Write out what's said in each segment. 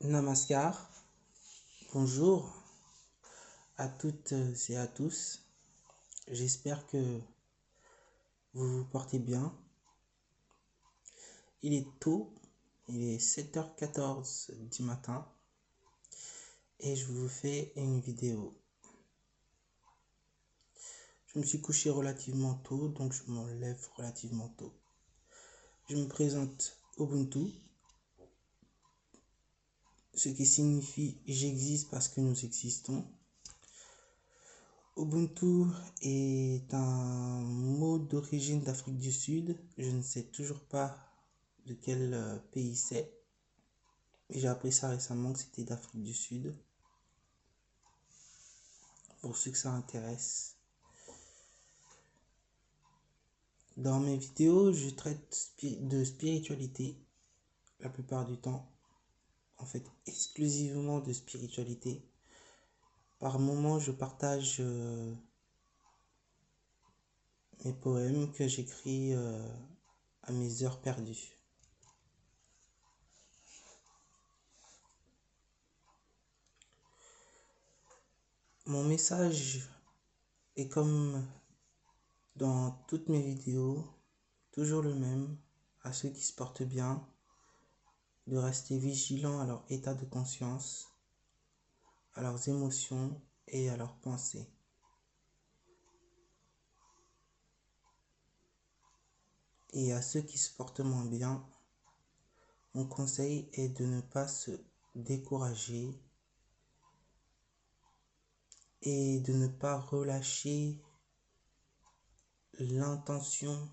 Namaskar, bonjour à toutes et à tous. J'espère que vous vous portez bien. Il est tôt, il est 7h14 du matin et je vous fais une vidéo. Je me suis couché relativement tôt, donc je me lève relativement tôt. Je me présente Ubuntu, ce qui signifie j'existe parce que nous existons. Ubuntu est un mot d'origine d'Afrique du Sud. Je ne sais toujours pas de quel pays c'est. J'ai appris ça récemment que c'était d'Afrique du Sud. Pour ceux que ça intéresse. Dans mes vidéos, je traite de spiritualité la plupart du temps. En fait, exclusivement de spiritualité. Par moments, je partage mes poèmes que j'écris à mes heures perdues. Mon message est comme dans toutes mes vidéos, toujours le même, à ceux qui se portent bien, de rester vigilants à leur état de conscience, à leurs émotions et à leurs pensées. Et à ceux qui se portent moins bien, mon conseil est de ne pas se décourager et de ne pas relâcher l'intention,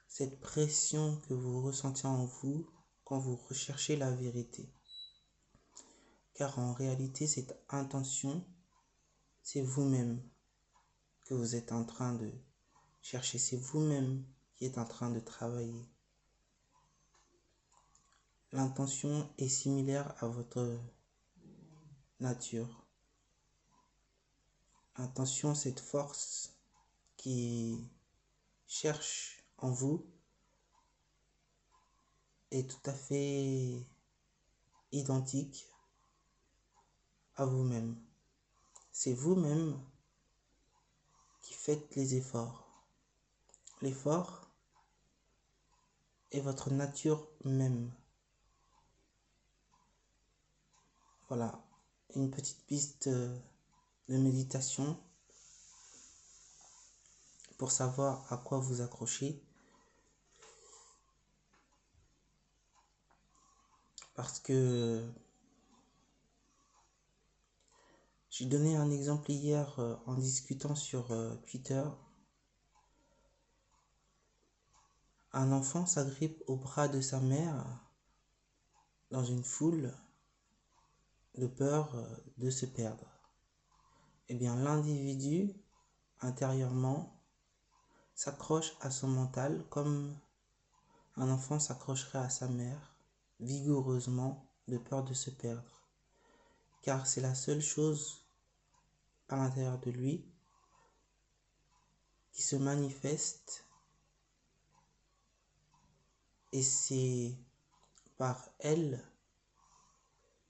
cette pression que vous ressentez en vous quand vous recherchez la vérité. Car en réalité, cette intention, c'est vous-même que vous êtes en train de chercher. C'est vous-même qui êtes en train de travailler. L'intention est similaire à votre nature. L'intention, cette force qui cherche en vous, est tout à fait identique à vous-même. C'est vous-même qui faites les efforts. L'effort est votre nature même. Voilà, une petite piste de méditation pour savoir à quoi vous accrocher. Parce que j'ai donné un exemple hier en discutant sur Twitter. Un enfant s'agrippe au bras de sa mère dans une foule de peur de se perdre. Eh bien, l'individu, intérieurement, s'accroche à son mental comme un enfant s'accrocherait à sa mère, vigoureusement, de peur de se perdre. Car c'est la seule chose à l'intérieur de lui qui se manifeste et c'est par elle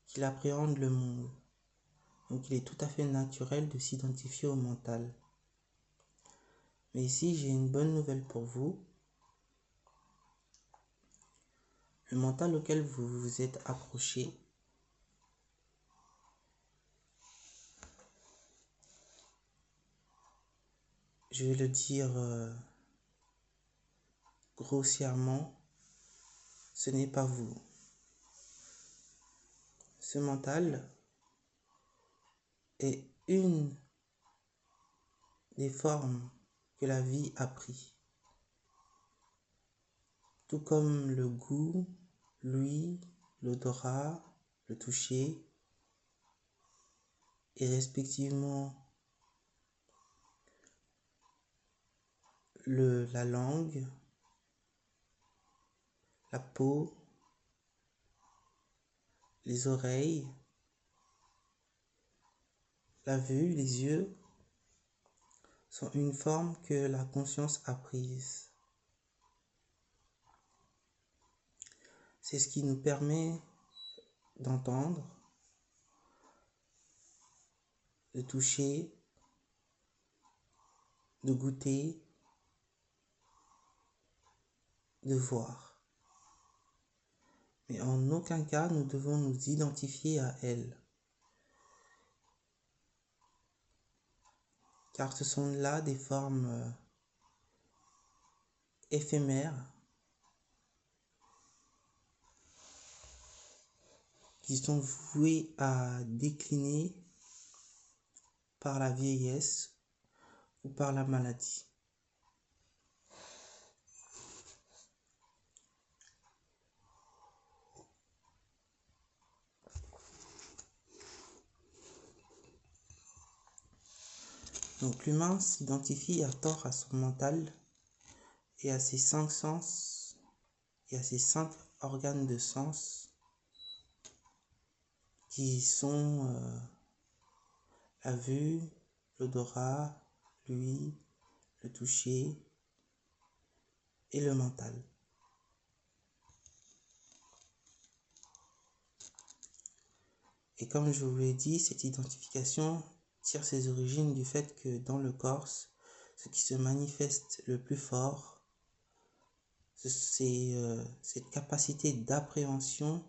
qu'il appréhende le monde. Donc il est tout à fait naturel de s'identifier au mental. Mais ici, j'ai une bonne nouvelle pour vous. Le mental auquel vous vous êtes accroché je vais le dire grossièrement, ce n'est pas vous. Ce mental est une des formes que la vie a pris. Tout comme le goût, l'ouïe, l'odorat, le toucher, et respectivement la langue, la peau, les oreilles, la vue, les yeux, sont une forme que la conscience a prise. C'est ce qui nous permet d'entendre, de toucher, de goûter, de voir. Mais en aucun cas nous devons nous identifier à elles, car ce sont là des formes éphémères qui sont vouées à décliner par la vieillesse ou par la maladie. Donc l'humain s'identifie à tort à son mental et à ses 5 sens et à ses 5 organes de sens qui sont la vue, l'odorat, l'ouïe, le toucher et le mental. Et comme je vous l'ai dit, cette identification tire ses origines du fait que dans le corps, ce qui se manifeste le plus fort, c'est cette capacité d'appréhension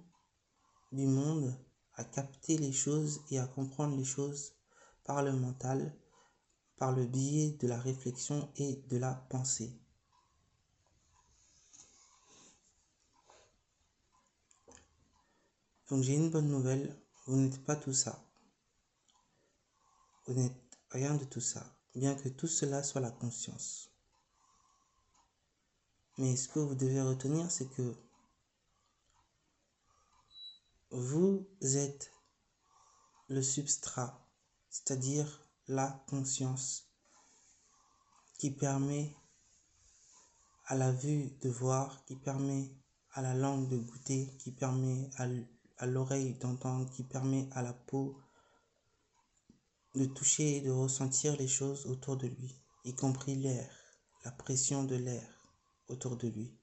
du monde, à capter les choses et à comprendre les choses par le mental, par le biais de la réflexion et de la pensée. Donc j'ai une bonne nouvelle, vous n'êtes pas tout ça. Vous n'êtes rien de tout ça, bien que tout cela soit la conscience. Mais ce que vous devez retenir, c'est que vous êtes le substrat, c'est-à-dire la conscience qui permet à la vue de voir, qui permet à la langue de goûter, qui permet à l'oreille d'entendre, qui permet à la peau de toucher et de ressentir les choses autour de lui, y compris l'air, la pression de l'air autour de lui.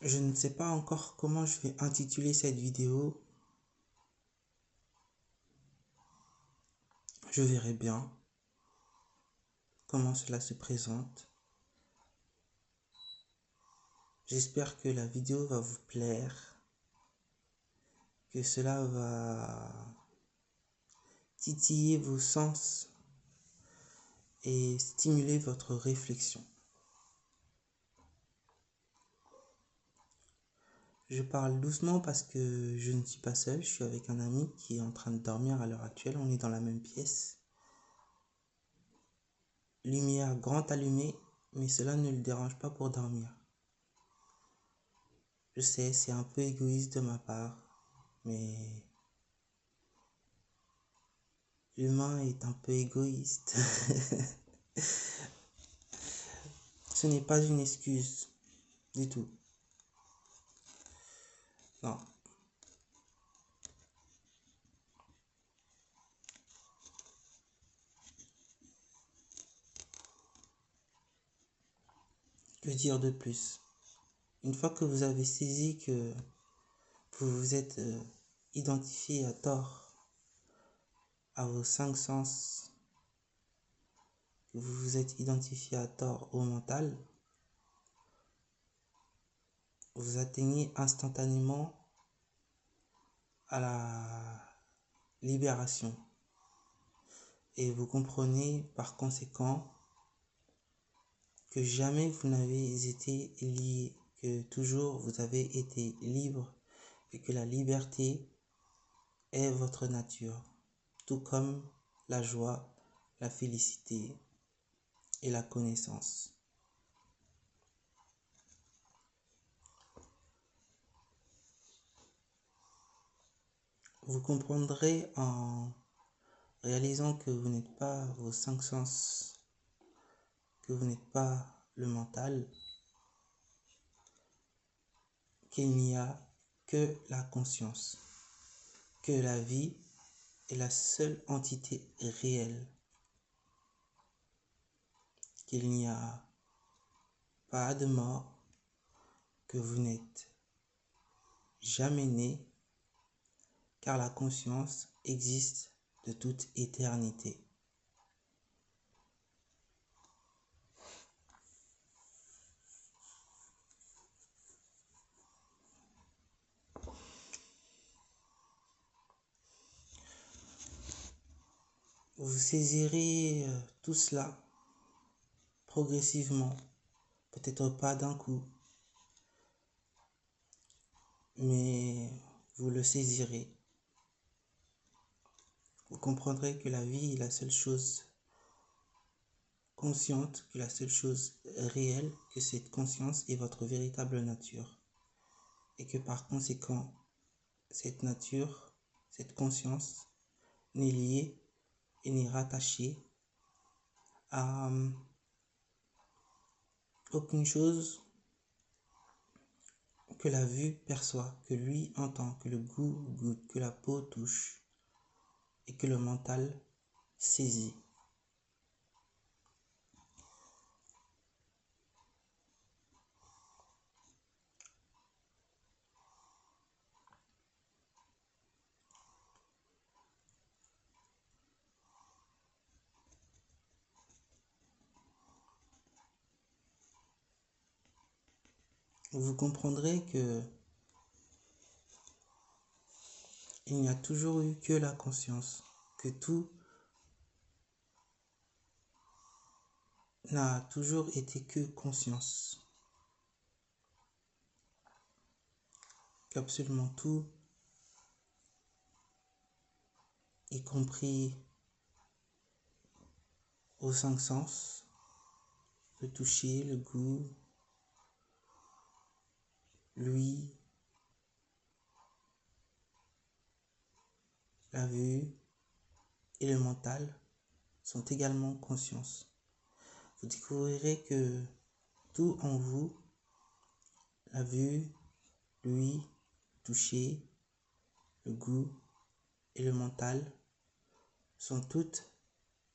Je ne sais pas encore comment je vais intituler cette vidéo. Je verrai bien comment cela se présente. J'espère que la vidéo va vous plaire, que cela va titiller vos sens et stimuler votre réflexion. Je parle doucement parce que je ne suis pas seul, je suis avec un ami qui est en train de dormir à l'heure actuelle, on est dans la même pièce. Lumière grande allumée, mais cela ne le dérange pas pour dormir. Je sais, c'est un peu égoïste de ma part, mais l'humain est un peu égoïste. Ce n'est pas une excuse du tout. Non. Que dire de plus? Une fois que vous avez saisi que vous vous êtes identifié à tort à vos 5 sens, que vous vous êtes identifié à tort au mental, vous atteignez instantanément à la libération. Et vous comprenez par conséquent que jamais vous n'avez été lié, que toujours vous avez été libre et que la liberté est votre nature, tout comme la joie, la félicité et la connaissance. Vous comprendrez en réalisant que vous n'êtes pas vos 5 sens, que vous n'êtes pas le mental, qu'il n'y a que la conscience, que la vie est la seule entité réelle, qu'il n'y a pas de mort, que vous n'êtes jamais né, car la conscience existe de toute éternité. Vous saisirez tout cela progressivement, peut-être pas d'un coup, mais vous le saisirez. Vous comprendrez que la vie est la seule chose consciente, que la seule chose réelle, que cette conscience est votre véritable nature. Et que par conséquent, cette nature, cette conscience, n'est liée et n'est rattachée à aucune chose que la vue perçoit, que lui entend, que le goût goûte, que la peau touche et que le mental saisit. Vous comprendrez que il n'y a toujours eu que la conscience, que tout n'a toujours été que conscience, qu'absolument tout, y compris aux cinq sens, le toucher, le goût, l'ouïe, la vue et le mental sont également conscience. Vous découvrirez que tout en vous, la vue, l'ouïe, le toucher, le goût et le mental, sont toutes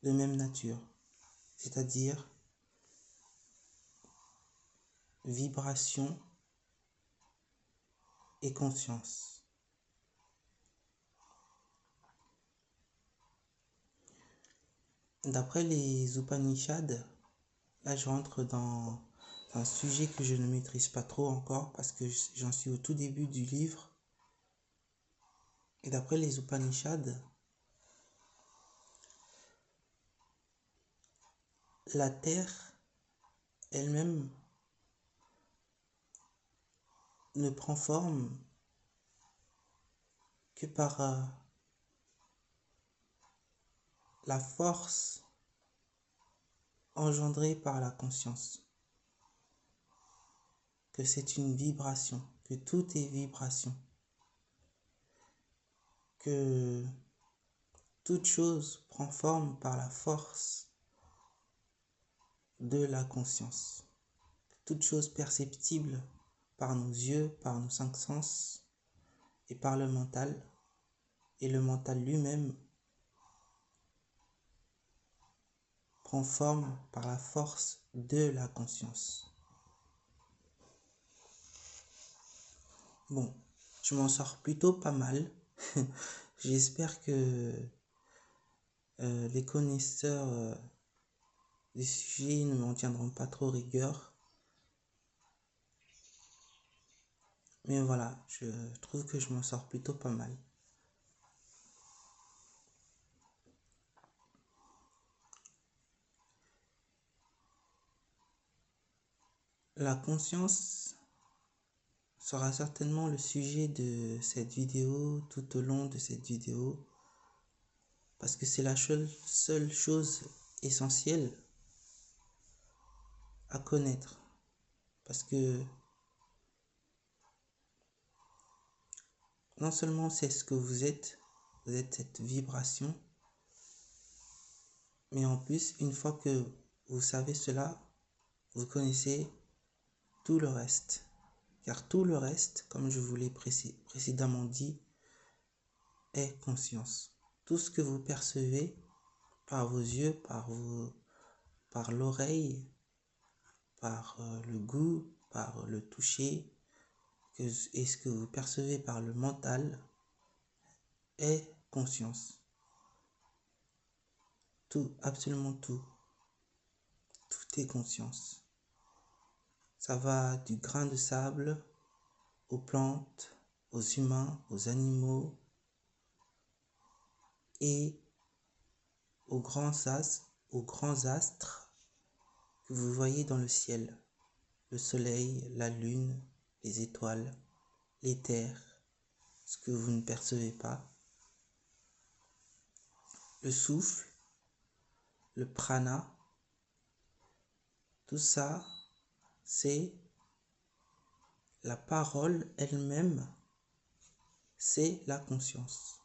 de même nature, c'est-à-dire vibration et conscience. D'après les Upanishads, là je rentre dans un sujet que je ne maîtrise pas trop encore parce que j'en suis au tout début du livre. Et d'après les Upanishads, la terre elle-même ne prend forme que par la force engendrée par la conscience, que c'est une vibration, que tout est vibration, que toute chose prend forme par la force de la conscience, toute chose perceptible par nos yeux, par nos cinq sens et par le mental lui-même prend forme par la force de la conscience. Bon, je m'en sors plutôt pas mal. J'espère que les connaisseurs des sujets ne m'en tiendront pas trop rigueur. Mais voilà, je trouve que je m'en sors plutôt pas mal. La conscience sera certainement le sujet de cette vidéo, tout au long de cette vidéo, parce que c'est la seule chose essentielle à connaître, parce que non seulement c'est ce que vous êtes cette vibration, mais en plus, une fois que vous savez cela, vous connaissez tout le reste. car tout le reste, comme je vous l'ai précédemment dit, est conscience. Tout ce que vous percevez par vos yeux, par l'oreille, par le goût, par le toucher, et ce que vous percevez par le mental est conscience. Tout, absolument tout. Tout est conscience. Ça va du grain de sable aux plantes, aux humains, aux animaux et aux grands astres que vous voyez dans le ciel. Le soleil, la lune, les étoiles, l'éther, ce que vous ne percevez pas, le souffle, le prana, tout ça, c'est la parole elle-même, c'est la conscience.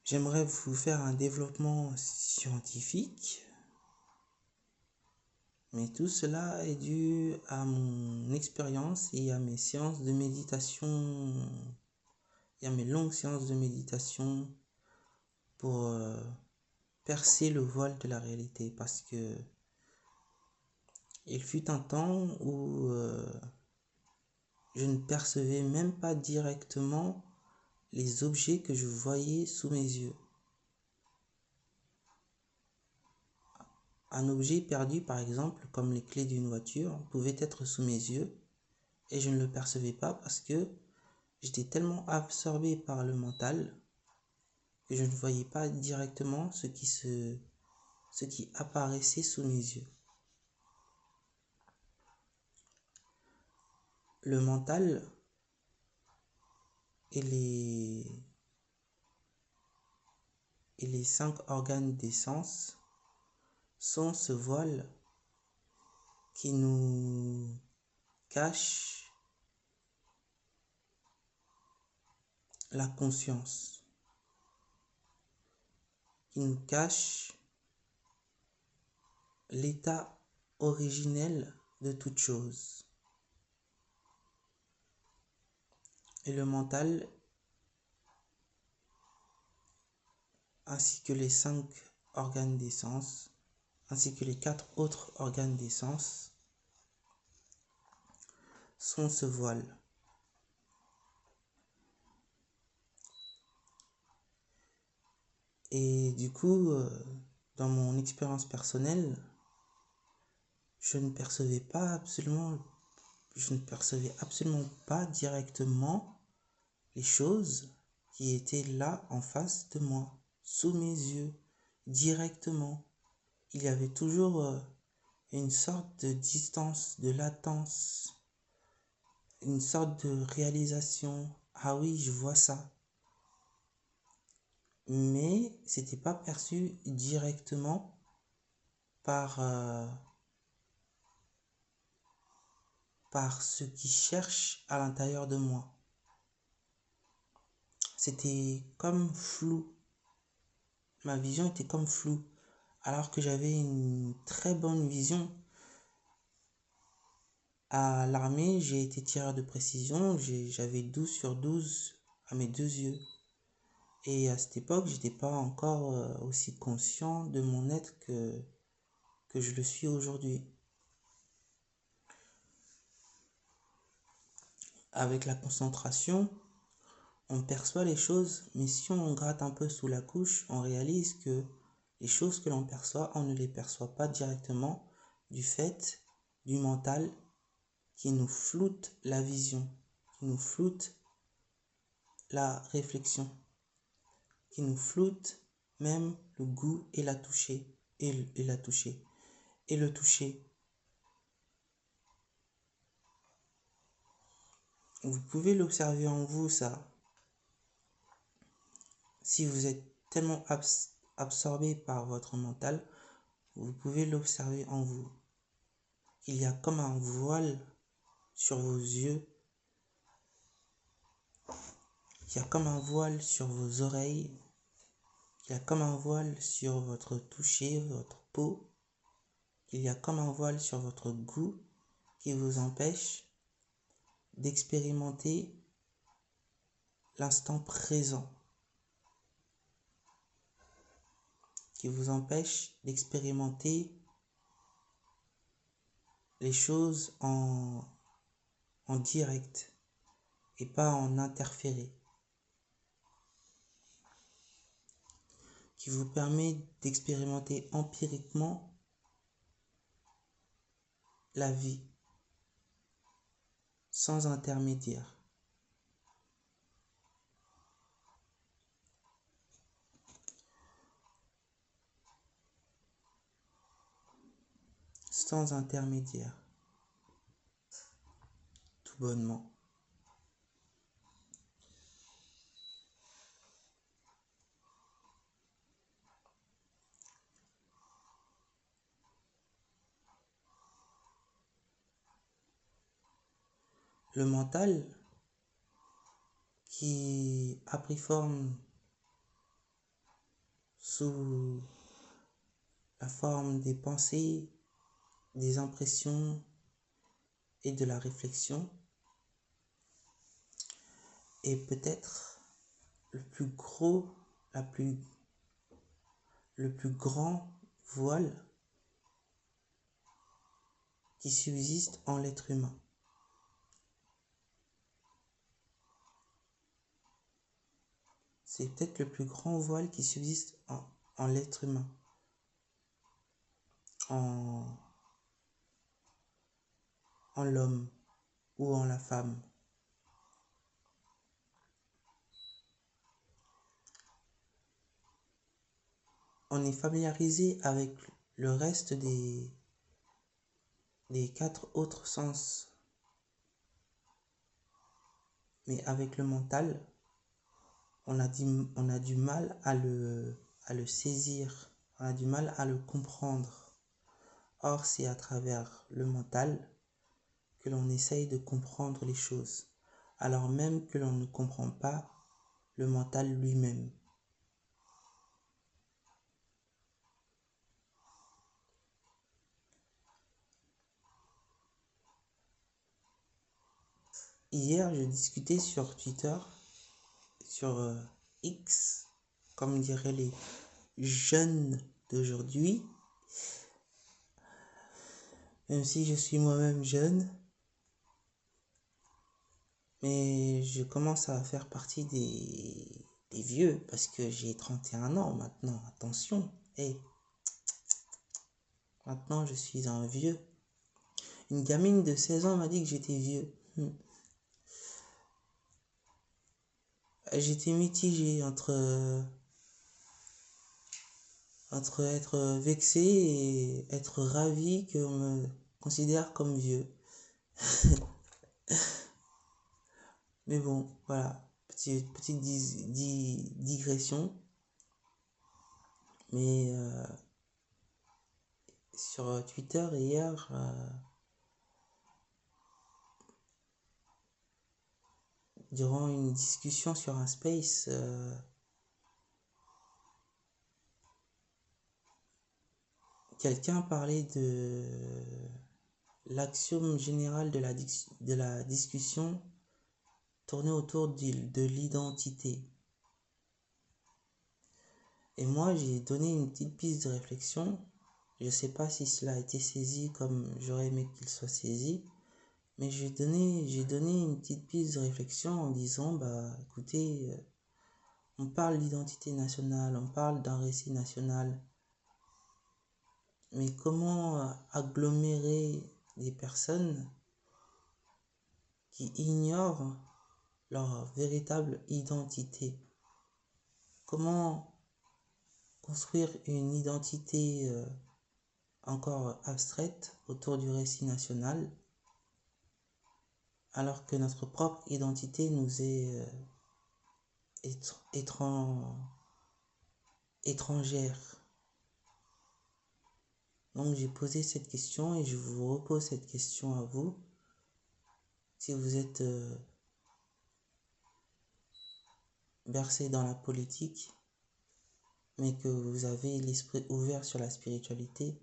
J'aimerais vous faire un développement scientifique, mais tout cela est dû à mon expérience et à mes séances de méditation, et à mes longues séances de méditation pour percer le voile de la réalité, parce que il fut un temps où je ne percevais même pas directement les objets que je voyais sous mes yeux. Un objet perdu, par exemple, comme les clés d'une voiture, pouvait être sous mes yeux et je ne le percevais pas parce que j'étais tellement absorbé par le mental que je ne voyais pas directement ce qui apparaissait sous mes yeux. Le mental et les 5 organes des sens sont ce voile qui nous cache la conscience, qui nous cache l'état originel de toute chose. Et le mental, ainsi que les 5 organes des sens, ainsi que les 4 autres organes des sens, sont ce voile. Et du coup, dans mon expérience personnelle, je ne percevais absolument pas directement les choses qui étaient là en face de moi, sous mes yeux, directement. Il y avait toujours une sorte de distance, de latence, une sorte de réalisation. Ah oui, je vois ça. Mais c'était pas perçu directement par ce qui cherche à l'intérieur de moi. C'était comme flou. Ma vision était comme floue. Alors que j'avais une très bonne vision. À l'armée, j'ai été tireur de précision. J'avais 12 sur 12 à mes 2 yeux. Et à cette époque, j'étais pas encore aussi conscient de mon être que je le suis aujourd'hui. Avec la concentration, on perçoit les choses, mais si on gratte un peu sous la couche, on réalise que les choses que l'on perçoit, on ne les perçoit pas directement du fait du mental qui nous floute la vision, qui nous floute la réflexion, qui nous floute même le goût et la toucher, et le toucher. Vous pouvez l'observer en vous, ça. Si vous êtes tellement absorbé par votre mental, vous pouvez l'observer en vous. Il y a comme un voile sur vos yeux. Il y a comme un voile sur vos oreilles. qu'il y a comme un voile sur votre toucher, votre peau, qu'il y a comme un voile sur votre goût qui vous empêche d'expérimenter l'instant présent, qui vous empêche d'expérimenter les choses en direct et pas en interféré, qui vous permet d'expérimenter empiriquement la vie sans intermédiaire. Sans intermédiaire, tout bonnement. Le mental qui a pris forme sous la forme des pensées, des impressions et de la réflexion est peut-être le plus gros, le plus grand voile qui subsiste en l'être humain. C'est peut-être le plus grand voile qui subsiste en l'être humain, en l'homme ou en la femme. On est familiarisé avec le reste des 4 autres sens, mais avec le mental, on a du mal à le saisir, on a du mal à le comprendre. Or, c'est à travers le mental que l'on essaye de comprendre les choses, alors même que l'on ne comprend pas le mental lui-même. Hier, je discutais sur Twitter, sur X, comme diraient les jeunes d'aujourd'hui, même si je suis moi-même jeune, mais je commence à faire partie des vieux, parce que j'ai 31 ans maintenant, attention, maintenant je suis un vieux. Une gamine de 16 ans m'a dit que j'étais vieux. J'étais mitigé entre être vexé et être ravi qu'on me considère comme vieux. Mais bon, voilà, petite digression. Mais sur Twitter hier, durant une discussion sur un space, quelqu'un parlait de l'axiome général de la discussion tournée autour de l'identité. Et moi, j'ai donné une petite piste de réflexion. Je ne sais pas si cela a été saisi comme j'aurais aimé qu'il soit saisi, mais j'ai donné une petite piste de réflexion en disant, écoutez, on parle d'identité nationale, on parle d'un récit national, mais comment agglomérer des personnes qui ignorent leur véritable identité? Comment construire une identité encore abstraite autour du récit national, alors que notre propre identité nous est étrangère. Donc j'ai posé cette question et je vous repose cette question à vous. Si vous êtes versé dans la politique, mais que vous avez l'esprit ouvert sur la spiritualité,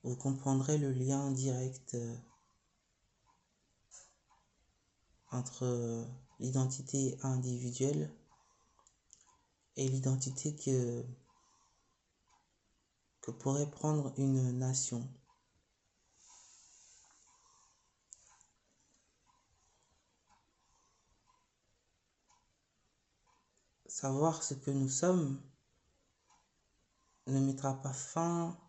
vous comprendrez le lien direct entre l'identité individuelle et l'identité que pourrait prendre une nation. Savoir ce que nous sommes ne mettra pas fin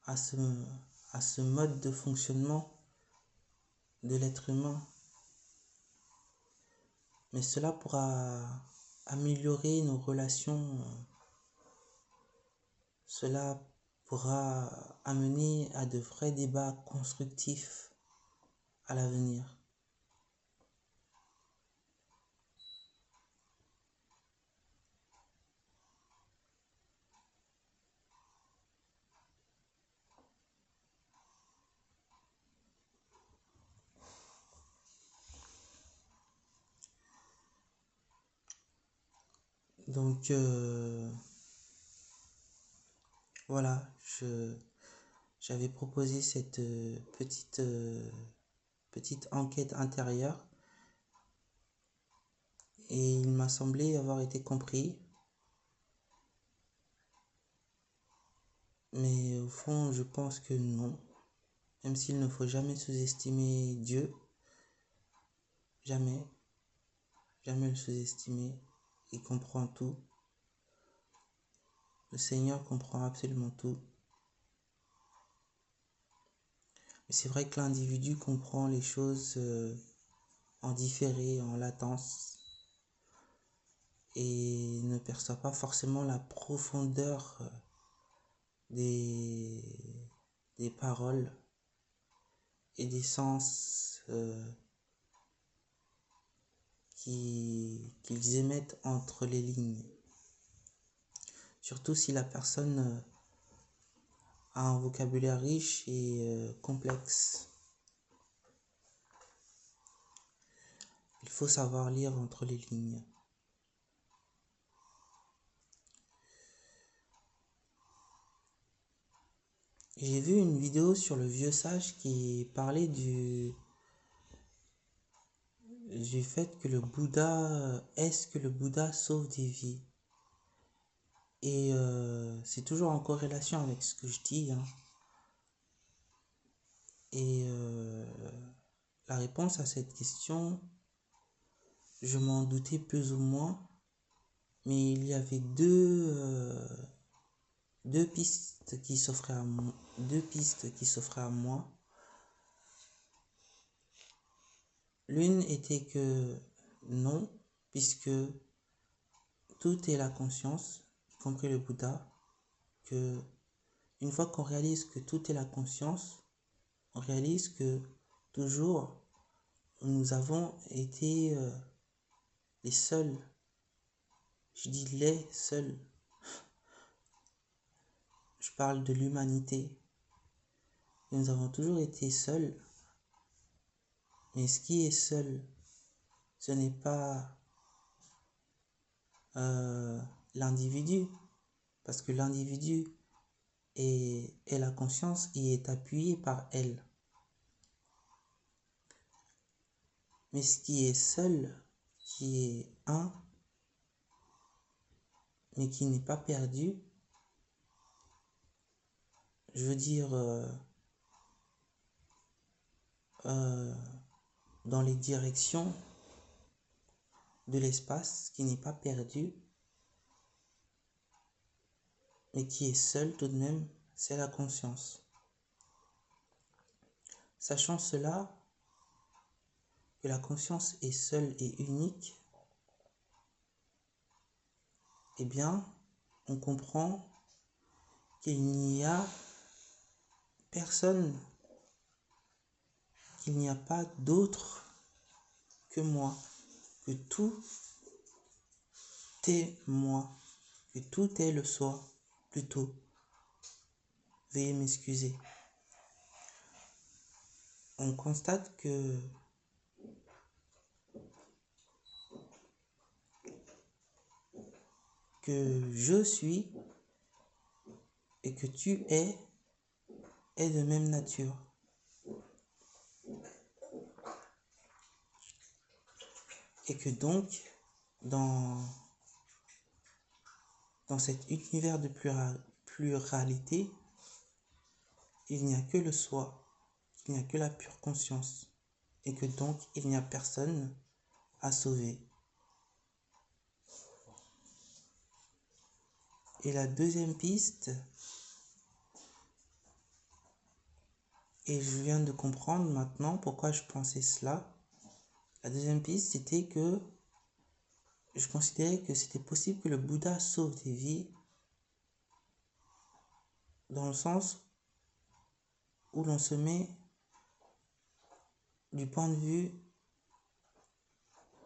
à ce mode de fonctionnement de l'être humain, mais cela pourra améliorer nos relations, cela pourra amener à de vrais débats constructifs à l'avenir. Donc voilà, j'avais proposé cette petite enquête intérieure et il m'a semblé avoir été compris. Mais au fond, je pense que non. Même s'il ne faut jamais sous-estimer Dieu, jamais, jamais le sous-estimer. Il comprend tout. Le Seigneur comprend absolument tout. Mais c'est vrai que l'individu comprend les choses en différé, en latence, et ne perçoit pas forcément la profondeur des paroles et des sens qu'ils émettent entre les lignes. Surtout si la personne a un vocabulaire riche et complexe. Il faut savoir lire entre les lignes. J'ai vu une vidéo sur le vieux sage qui parlait du fait que le Bouddha, est-ce que le Bouddha sauve des vies? Et c'est toujours en corrélation avec ce que je dis, hein. Et la réponse à cette question, je m'en doutais plus ou moins, mais il y avait deux pistes qui s'offraient à moi. L'une était que non, puisque tout est la conscience, y compris le Bouddha, que une fois qu'on réalise que tout est la conscience, on réalise que toujours nous avons été les seuls. Je dis les seuls. Je parle de l'humanité. Nous avons toujours été seuls. Mais ce qui est seul, ce n'est pas l'individu. Parce que l'individu et la conscience y est appuyée par elle. Mais ce qui est seul, qui est un, mais qui n'est pas perdu, je veux dire dans les directions de l'espace, qui n'est pas perdu, mais qui est seul tout de même, c'est la conscience. Sachant cela, que la conscience est seule et unique, eh bien, on comprend qu'il n'y a personne, qu'il n'y a pas d'autre que moi, que tout est moi, que tout est le soi, plutôt. Veuillez m'excuser. On constate que que je suis et que tu es de même nature. Et que donc, dans cet univers de pluralité, il n'y a que le soi, il n'y a que la pure conscience, et que donc il n'y a personne à sauver. Et la deuxième piste, et je viens de comprendre maintenant pourquoi je pensais cela, la deuxième piste c'était que je considérais que c'était possible que le Bouddha sauve des vies dans le sens où l'on se met du point de vue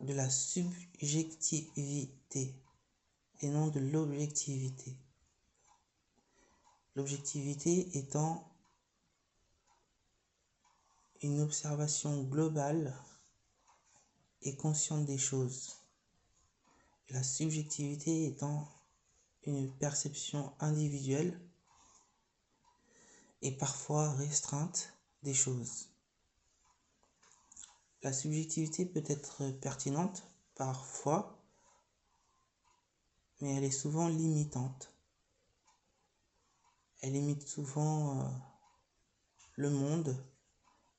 de la subjectivité et non de l'objectivité. L'objectivité étant une observation globale et consciente des choses. Et la subjectivité étant une perception individuelle et parfois restreinte des choses. La subjectivité peut être pertinente parfois, mais elle est souvent limitante. Elle limite souvent le monde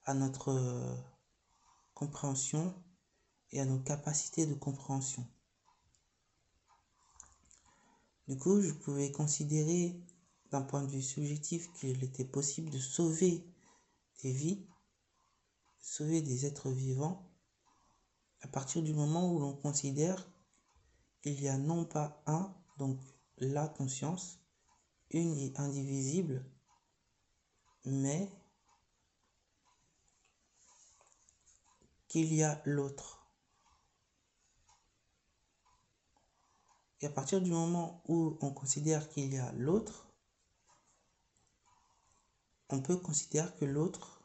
à notre compréhension et à nos capacités de compréhension. Du coup, je pouvais considérer d'un point de vue subjectif qu'il était possible de sauver des vies, sauver des êtres vivants, à partir du moment où l'on considère qu'il y a non pas un, donc la conscience, une et indivisible, mais qu'il y a l'autre. Et à partir du moment où on considère qu'il y a l'autre, on peut considérer que l'autre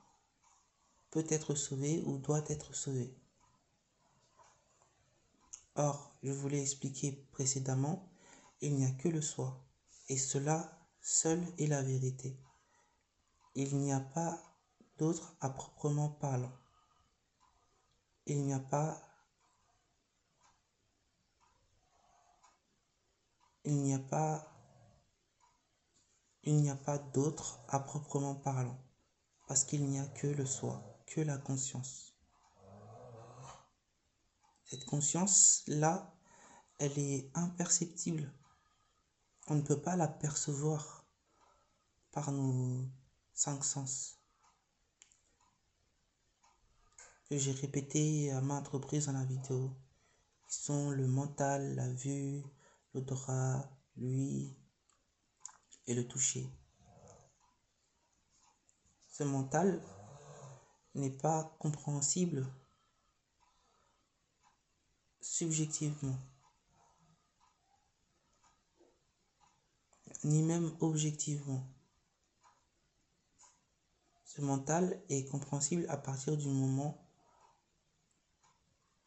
peut être sauvé ou doit être sauvé. Or, je vous l'ai expliqué précédemment, il n'y a que le soi, et cela seul est la vérité. Il n'y a pas d'autre à proprement parlant. Il n'y a pas d'autre à proprement parlant, parce qu'il n'y a que le soi, que la conscience. Cette conscience-là, elle est imperceptible. On ne peut pas la percevoir par nos 5 sens. Que j'ai répété à maintes reprises dans la vidéo, qui sont le mental, la vue, l'odorat, l'ouïe et le toucher. Ce mental n'est pas compréhensible subjectivement, ni même objectivement. Ce mental est compréhensible à partir du moment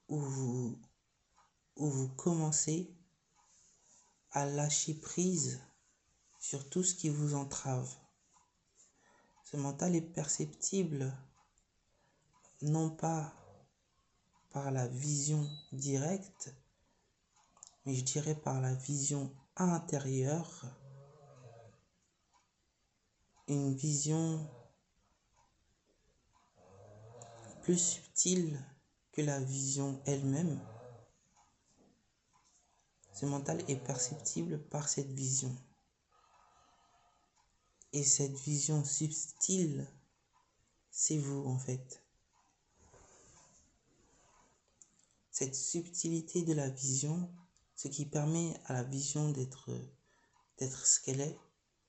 où vous commencez à lâcher prise sur tout ce qui vous entrave. Ce mental est perceptible non pas par la vision directe, mais je dirais par la vision intérieure, une vision plus subtile que la vision elle-même. Ce mental est perceptible par cette vision. Et cette vision subtile, c'est vous en fait. Cette subtilité de la vision, ce qui permet à la vision d'être ce qu'elle est,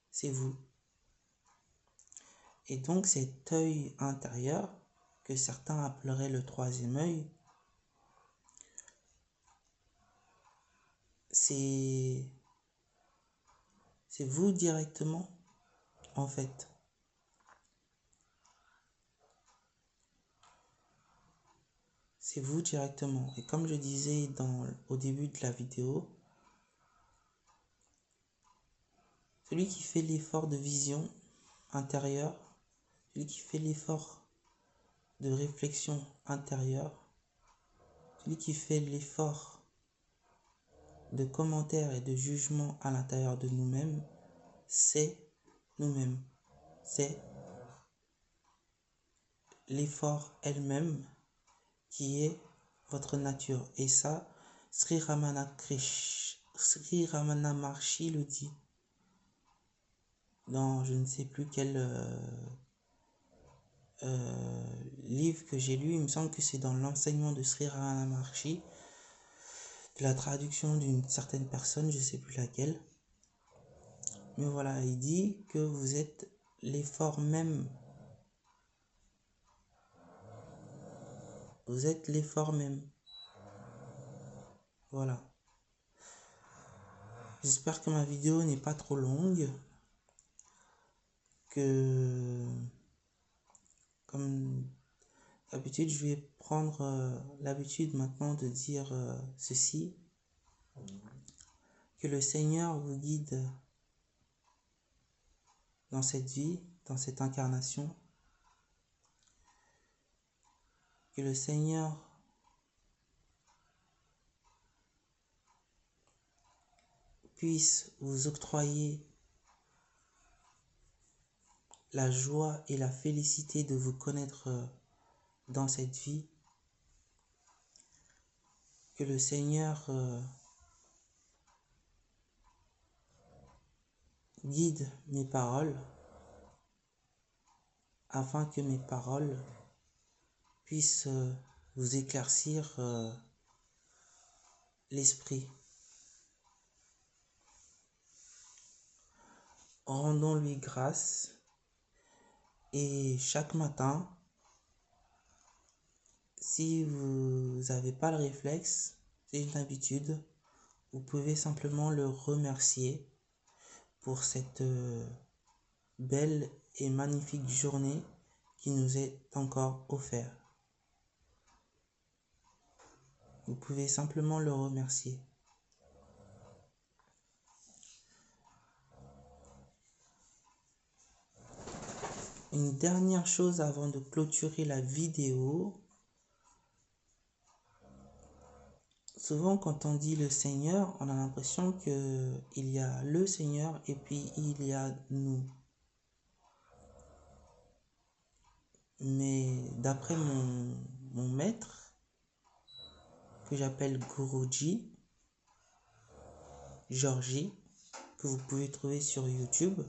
c'est vous. Et donc cet œil intérieur, que certains appelleraient le troisième œil, c'est vous directement en fait. C'est vous directement. Et comme je disais au début de la vidéo, celui qui fait l'effort de vision intérieure, celui qui fait l'effort de réflexion intérieure, celui qui fait l'effort de commentaires et de jugement à l'intérieur de nous-mêmes, c'est nous-mêmes. C'est l'effort elle-même qui est votre nature. Et ça, Sri Ramana Maharshi le dit dans je ne sais plus quel livre que j'ai lu. Il me semble que c'est dans l'enseignement de Sri Ramana Maharshi, de la traduction d'une certaine personne, je ne sais plus laquelle. Mais voilà, il dit que vous êtes l'effort même. Vous êtes l'effort même. Voilà. J'espère que ma vidéo n'est pas trop longue. Que, comme d'habitude, je vais prendre l'habitude maintenant de dire ceci. Que le Seigneur vous guide dans cette vie, dans cette incarnation. Que le Seigneur puisse vous octroyer la joie et la félicité de vous connaître dans cette vie. Que le Seigneur guide mes paroles afin que mes paroles puissent vous éclaircir l'esprit. Rendons-lui grâce et chaque matin, si vous n'avez pas le réflexe, c'est une habitude, vous pouvez simplement le remercier pour cette belle et magnifique journée qui nous est encore offerte. Vous pouvez simplement le remercier. Une dernière chose avant de clôturer la vidéo. Souvent, quand on dit le Seigneur, on a l'impression qu'il y a le Seigneur et puis il y a nous. Mais d'après mon maître, que j'appelle Guruji, Georgie, que vous pouvez trouver sur YouTube,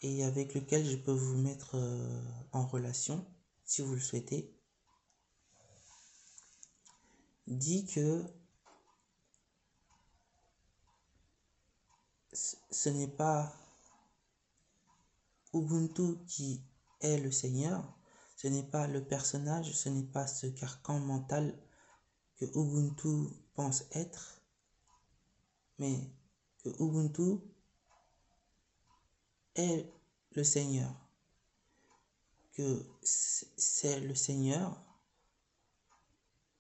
et avec lequel je peux vous mettre en relation, si vous le souhaitez, dit que ce n'est pas Ubuntu qui est le Seigneur, ce n'est pas le personnage, ce n'est pas ce carcan mental que Ubuntu pense être, mais que Ubuntu est le Seigneur, que c'est le Seigneur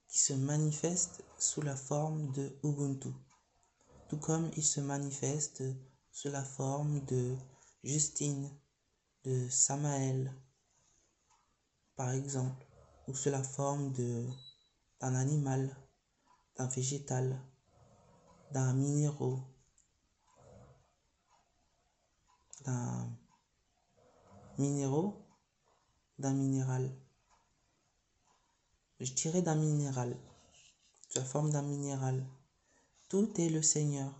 qui se manifeste sous la forme de Ubuntu, tout comme il se manifeste sous la forme de Justine, de Samaël, par exemple, ou sous la forme d'un animal, d'un végétal, d'un minéraux, d'un minéraux, d'un minéral. Je dirais d'un minéral, sous la forme d'un minéral. Tout est le Seigneur.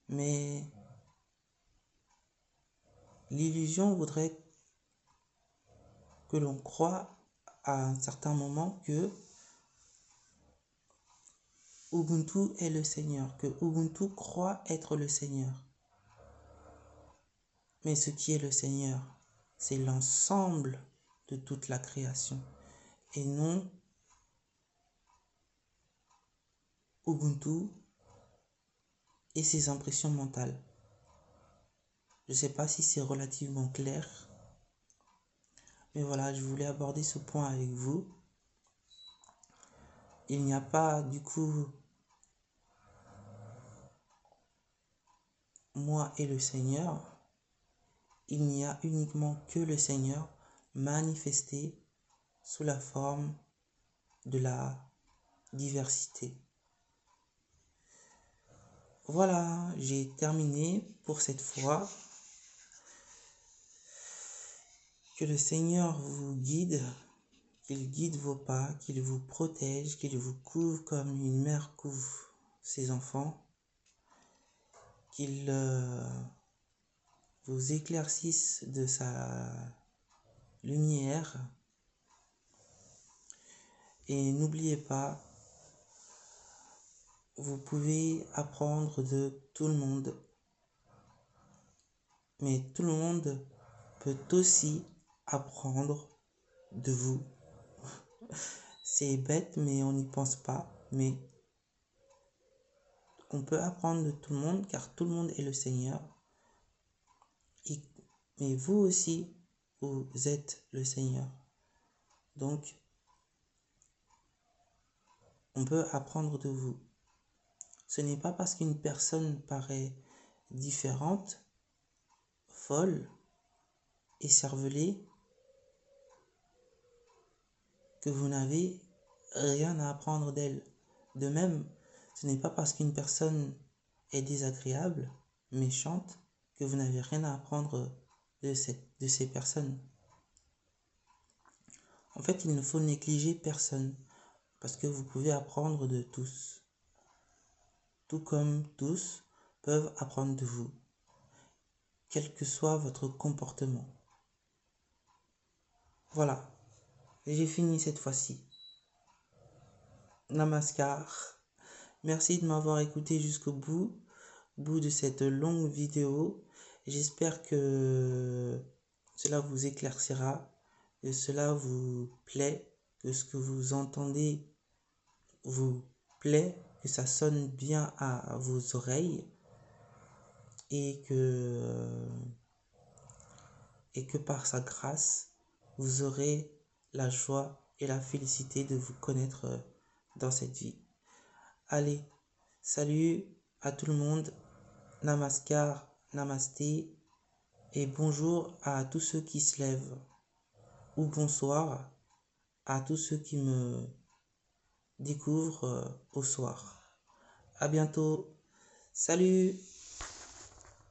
Mais l'illusion voudrait que l'on croie à un certain moment que Ubuntu est le Seigneur, que Ubuntu croit être le Seigneur. Mais ce qui est le Seigneur, c'est l'ensemble de toute la création et non Ubuntu et ses impressions mentales. Je ne sais pas si c'est relativement clair, mais voilà, je voulais aborder ce point avec vous. Il n'y a pas du coup moi et le Seigneur, il n'y a uniquement que le Seigneur manifesté sous la forme de la diversité. Voilà, j'ai terminé pour cette fois. Que le Seigneur vous guide, qu'il guide vos pas, qu'il vous protège, qu'il vous couvre comme une mère couvre ses enfants, qu'il vous éclaircisse de sa lumière. Et n'oubliez pas, vous pouvez apprendre de tout le monde, mais tout le monde peut aussi apprendre de vous. C'est bête, mais on n'y pense pas, mais on peut apprendre de tout le monde, car tout le monde est le Seigneur. Mais vous aussi, vous êtes le Seigneur. Donc, on peut apprendre de vous. Ce n'est pas parce qu'une personne paraît différente, folle, écervelée, que vous n'avez rien à apprendre d'elle. De même, ce n'est pas parce qu'une personne est désagréable, méchante, que vous n'avez rien à apprendre de ces personnes. En fait, il ne faut négliger personne, parce que vous pouvez apprendre de tous. Tout comme tous peuvent apprendre de vous, quel que soit votre comportement. Voilà, j'ai fini cette fois-ci. Namaskar. Merci de m'avoir écouté jusqu'au bout de cette longue vidéo. J'espère que cela vous éclaircira, que cela vous plaît, que ce que vous entendez vous plaît, que ça sonne bien à vos oreilles et que par sa grâce, vous aurez la joie et la félicité de vous connaître dans cette vie. Allez, salut à tout le monde, namaskar, namasté, et bonjour à tous ceux qui se lèvent, ou bonsoir à tous ceux qui me découvrent au soir. À bientôt, salut!